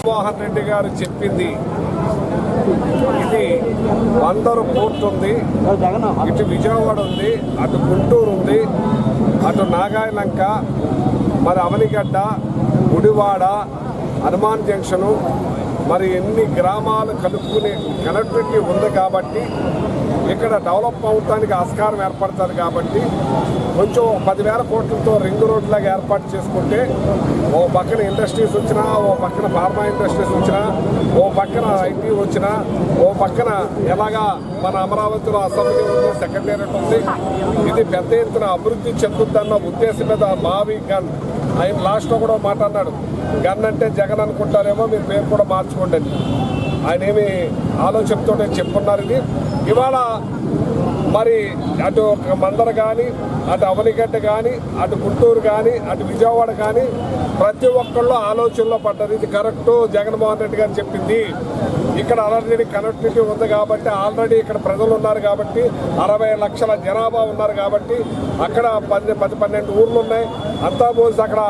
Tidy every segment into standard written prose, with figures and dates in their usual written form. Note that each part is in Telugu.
మోహన్ రెడ్డి గారు చెప్పింది ఇది బందరు పోర్ట్ ఉంది, ఇటు విజయవాడ ఉంది, అటు గుంటూరు ఉంది, అటు నాగాయలంక, మరి అవనిగడ్డ, గుడివాడ, హనుమాన్ జంక్షను, మరి ఎన్ని గ్రామాలు కలుపుకునే కనెక్టివిటీ ఉంది కాబట్టి ఇక్కడ డెవలప్ అవడానికి ఆస్కారం ఏర్పడుతుంది. కాబట్టి కొంచెం 10,000 కోట్లతో రింగ్ రోడ్ లాగా ఏర్పాటు చేసుకుంటే ఓ పక్కన ఇండస్ట్రీస్ వచ్చినా, ఓ పక్కన ఫార్మా ఇండస్ట్రీస్ వచ్చినా, ఓ పక్కన ఐటీ వచ్చినా, ఓ పక్కన ఎలాగా మన అమరావతిలో అసెంబ్లీ ఉంది, సెక్రటేరియట్ ఉంది, ఇది పెద్ద ఎత్తున అభివృద్ధి చెందుతున్న ఉద్దేశం మీద మావి గన్ ఆయన లాస్ట్లో కూడా మాట్లాడినాడు. గన్ అంటే జగన్ అనుకుంటారేమో, మీరు పేరు కూడా మార్చుకోండి అని ఆయన ఏమి ఆలోచనతో చెప్పుకున్నారు. ఇది ఇవాళ మరి అటు మందర కానీ, అటు అవనిగడ్డ కానీ, అటు గుంటూరు కానీ, అటు విజయవాడ కానీ ప్రతి ఒక్కళ్ళు ఆలోచనలో పడ్డారు. ఇది కరెక్టు, జగన్మోహన్ రెడ్డి గారు చెప్పింది. ఇక్కడ ఆల్రెడీ కనెక్టివిటీ ఉంది కాబట్టి, ఆల్రెడీ ఇక్కడ ప్రజలు ఉన్నారు కాబట్టి, 60 లక్షల జనాభా ఉన్నారు కాబట్టి, అక్కడ 10-12 ఊర్లు ఉన్నాయి. అంతా పోసి అక్కడ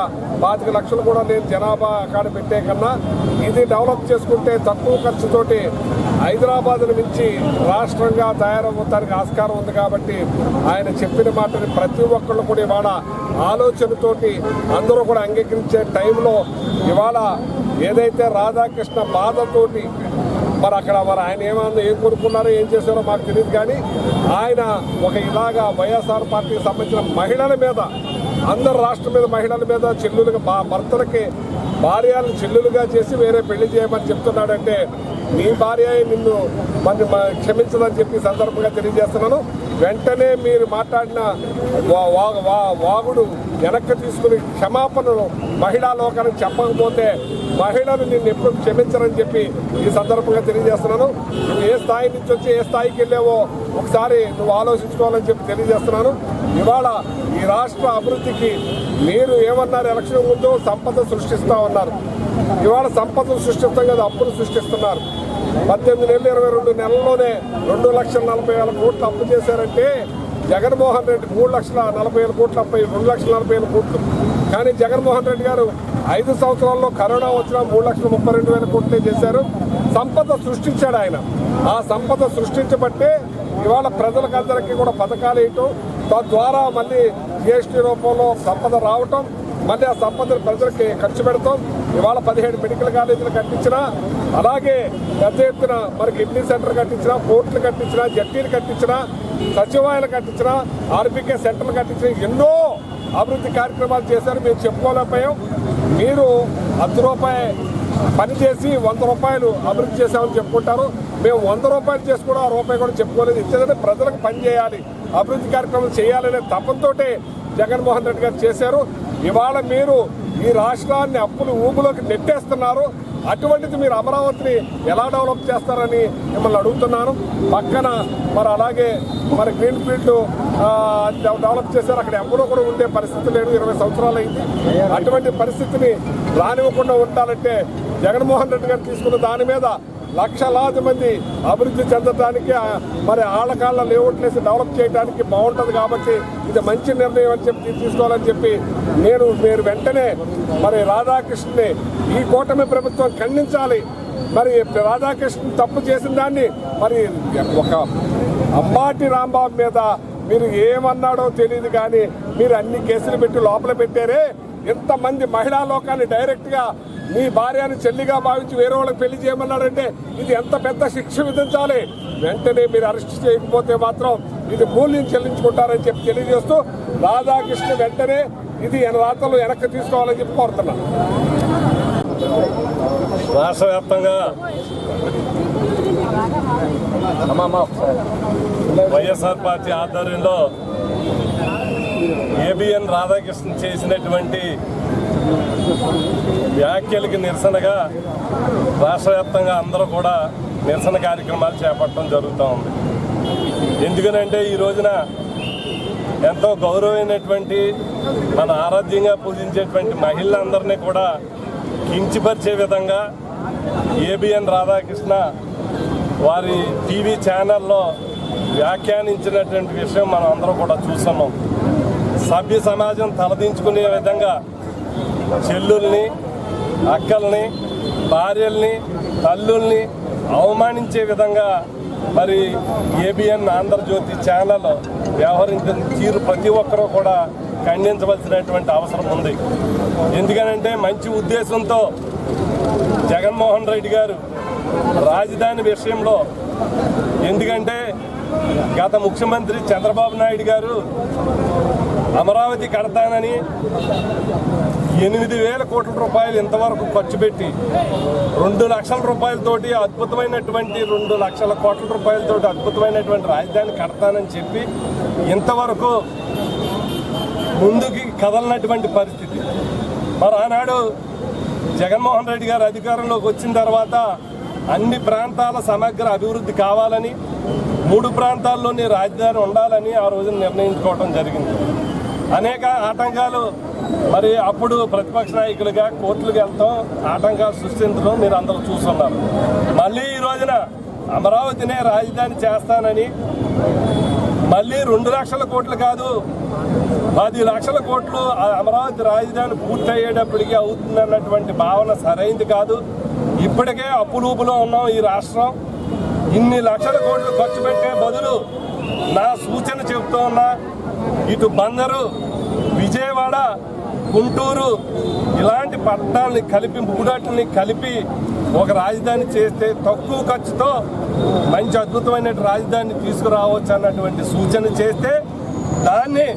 25 లక్షలు కూడా నేను జనాభా అక్కడ పెట్టే కన్నా ఇది డెవలప్ చేసుకుంటే తక్కువ ఖర్చుతోటి హైదరాబాద్ను మించి రాష్ట్రంగా తయారవుతానికి ఆస్కారం ఉంది. కాబట్టి ఆయన చెప్పిన మాటని ప్రతి ఒక్కళ్ళు కూడా ఇవాళ ఆలోచనతోటి అందరూ కూడా అంగీకరించే టైంలో ఇవాళ ఏదైతే రాధాకృష్ణ బాధతోటి మరి అక్కడ ఆయన ఏం కోరుకున్నారో ఏం చేశారో మాకు తెలియదు. కానీ ఆయన ఒక ఇలాగా వైఎస్ఆర్ పార్టీకి సంబంధించిన మహిళల మీద, అందరు రాష్ట్రం మీద మహిళల మీద, చెల్లులుగా భర్తలకి భార్యలను చెల్లులుగా చేసి వేరే పెళ్లి చేయమని చెప్తున్నాడంటే మీ భార్య నిన్ను మరి క్షమించదని చెప్పి సందర్భంగా తెలియజేస్తున్నాను. వెంటనే మీరు మాట్లాడిన వాగుడు వెనక్కి తీసుకుని క్షమాపణను మహిళా లోకానికి చెప్పకపోతే మహిళలు నిన్ను ఎప్పుడు క్షమించరని చెప్పి ఈ సందర్భంగా తెలియజేస్తున్నాను. నువ్వు ఏ స్థాయి నుంచి వచ్చి ఏ స్థాయికి వెళ్ళావో ఒకసారి నువ్వు ఆలోచించుకోవాలని చెప్పి తెలియజేస్తున్నాను. ఇవాళ ఈ రాష్ట్ర అభివృద్ధికి మీరు ఏమన్నారు, ఎలక్షన్ ముందు సంపద సృష్టిస్తామన్నారు. ఇవాళ సంపదను సృష్టిస్తాం కదా, అప్పులు సృష్టిస్తున్నారు. 18 నెలలు 22 నెలల్లోనే 2,40,000 కోట్లు అప్పు చేశారంటే జగన్మోహన్ రెడ్డి 3,40,000 కోట్లు అప్పు, 2,40,000 కోట్లు. కానీ జగన్మోహన్ రెడ్డి గారు 5 సంవత్సరాల్లో కరోనా వచ్చిన 3,32,000 కోట్లే చేశారు. సంపద సృష్టించాడు ఆయన. ఆ సంపద సృష్టించబట్టే ఇవాళ ప్రజలకందరికీ కూడా పథకాలు వేయటం, తద్వారా మళ్ళీ GST రూపంలో సంపద రావటం, మళ్ళీ ఆ సంపదను ప్రజలకి ఖర్చు పెడతాం. ఇవాళ 17 మెడికల్ కాలేజీలు కట్టించినా, అలాగే పెద్ద ఎత్తున మరి కిడ్నీ సెంటర్ కట్టించినా, పోర్టులు కట్టించినా, జట్టీలు కట్టించినా, సచివాలయాలు కట్టించినా, RBK సెంటర్లు కట్టించినా, ఎన్నో అభివృద్ధి కార్యక్రమాలు చేశారు. మేము చెప్పుకోలేకపోయాం. మీరు ₹10 పని చేసి 100 రూపాయలు అభివృద్ధి చేశామని చెప్పుకుంటారు. మేము 100 రూపాయలు చేసి కూడా ₹1 కూడా చెప్పుకోలేదు. ఇచ్చేదంటే ప్రజలకు పని చేయాలి, అభివృద్ధి కార్యక్రమాలు చేయాలనే తపంతోటే జగన్మోహన్ రెడ్డి గారు చేశారు. ఇవాళ మీరు ఈ రాష్ట్రాన్ని అప్పులు ఊబులోకి నెట్టేస్తున్నారు. అటువంటిది మీరు అమరావతిని ఎలా డెవలప్ చేస్తారని మిమ్మల్ని అడుగుతున్నాను. పక్కన మరి అలాగే మరి గ్రీన్ ఫీల్డ్ డెవలప్ చేశారు. అక్కడ ఎవరో కూడా ఉండే పరిస్థితి లేదు. 20 సంవత్సరాలు అయింది. అటువంటి పరిస్థితిని రానివ్వకుండా ఉండాలంటే జగన్మోహన్ రెడ్డి గారు తీసుకున్న దాని మీద లక్షలాది మంది అభివృద్ధి చెందడానికి, మరి ఆళ్ళకాళ్ళ లేఅవుట్లేసి డెవలప్ చేయడానికి బాగుంటుంది. కాబట్టి ఇది మంచి నిర్ణయం అని చెప్పి తీసుకోవాలని చెప్పి మీరు వెంటనే మరి రాధాకృష్ణని ఈ కూటమి ప్రభుత్వం ఖండించాలి. మరి రాధాకృష్ణ తప్పు చేసిన దాన్ని మరి ఒక అంబాటి రాంబాబు మీద మీరు ఏమన్నాడో తెలియదు, కానీ మీరు అన్ని కేసులు పెట్టి లోపల పెట్టారే. ఇంతమంది మహిళా లోకాన్ని డైరెక్ట్గా మీ భార్యని చెల్లిగా భావించి వేరే వాళ్ళకి పెళ్లి చేయమన్నాడంటే ఇది ఎంత పెద్ద శిక్ష విధించాలి. వెంటనే మీరు అరెస్ట్ చేయకపోతే మాత్రం ఇది మూల్యం చెల్లించుకుంటారని చెప్పి తెలియజేస్తూ రాధాకృష్ణ వెంటనే ఇది రాతలు వెనక్కి తీసుకోవాలని చెప్పి కోరుతున్నా. రాష్ట్ర వ్యాప్తంగా వైఎస్ఆర్ పార్టీ ఆధ్వర్యంలో ఏబిఎన్ రాధాకృష్ణ చేసినటువంటి వ్యాఖ్యలకి నిరసనగా రాష్ట్ర వ్యాప్తంగా అందరూ కూడా నిరసన కార్యక్రమాలు చేపట్టడం జరుగుతూ ఉంది. ఎందుకనంటే ఈ రోజున ఎంతో గౌరవమైనటువంటి మన ఆరాధ్యంగా పూజించేటువంటి మహిళలందరినీ కూడా కించపరిచే విధంగా ఏబిఎన్ రాధాకృష్ణ వారి టీవీ ఛానల్లో వ్యాఖ్యానించినటువంటి విషయం మనం అందరం కూడా చూస్తున్నాం. సభ్య సమాజం తలదించుకునే విధంగా చెల్లుల్ని, అక్కల్ని, భార్యల్ని, తల్లుల్ని అవమానించే విధంగా మరి ఏబిఎన్ ఆంధ్రజ్యోతి ఛానల్ వ్యవహరించిన తీరు ప్రతి ఒక్కరూ కూడా ఖండించవలసినటువంటి అవసరం ఉంది. ఎందుకనంటే మంచి ఉద్దేశంతో జగన్మోహన్ రెడ్డి గారు రాజధాని విషయంలో, ఎందుకంటే గత ముఖ్యమంత్రి చంద్రబాబు నాయుడు గారు అమరావతి కడతానని 8,000 కోట్ల రూపాయలు ఇంతవరకు ఖర్చు పెట్టి 2 లక్షల రూపాయలతోటి అద్భుతమైనటువంటి 2 లక్షల కోట్ల రూపాయలతోటి అద్భుతమైనటువంటి రాజధాని కడతానని చెప్పి ఇంతవరకు ముందుకి కదలనటువంటి పరిస్థితి. మరి ఆనాడు జగన్మోహన్ రెడ్డి గారు అధికారంలోకి వచ్చిన తర్వాత అన్ని ప్రాంతాల సమగ్ర అభివృద్ధి కావాలని, 3 ప్రాంతాల్లోని రాజధాని ఉండాలని ఆ రోజున నిర్ణయించుకోవడం జరిగింది. అనేక ఆటంకాలు, మరి అప్పుడు ప్రతిపక్ష నాయకులుగా కోర్టులకు వెళ్తాం, ఆటంకాలు సృష్టించడం మీరు అందరూ చూస్తున్నారు. మళ్ళీ ఈ రోజున అమరావతినే రాజధాని చేస్తానని మళ్ళీ 2 లక్షల కోట్లు కాదు 10 లక్షల కోట్లు అమరావతి రాజధాని పూర్తయ్యేటప్పటికీ అవుతుందన్నటువంటి భావన సరైంది కాదు. ఇప్పటికే అప్పులూపులో ఉన్నాం ఈ రాష్ట్రం. ఇన్ని లక్షల కోట్లు ఖర్చు పెట్టే బదులు నా సూచన చెబుతూ ఉన్నా, ఇటు బందరు, విజయవాడ, గుంటూరు ఇలాంటి పట్టణాలని కలిపి, 3 కలిపి ఒక రాజధాని చేస్తే తక్కువ ఖర్చుతో మంచి అద్భుతమైన రాజధాని తీసుకురావచ్చు అన్నటువంటి సూచన చేస్తే, దాన్ని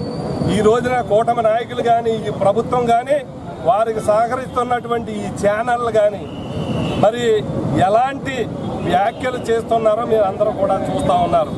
ఈ రోజున కూటమి నాయకులు కానీ, ఈ ప్రభుత్వం కానీ, వారికి సహకరిస్తున్నటువంటి ఈ ఛానళ్ళు కానీ మరి ఎలాంటి వ్యాఖ్యలు చేస్తున్నారో మీరు అందరూ కూడా చూస్తూ ఉన్నారు.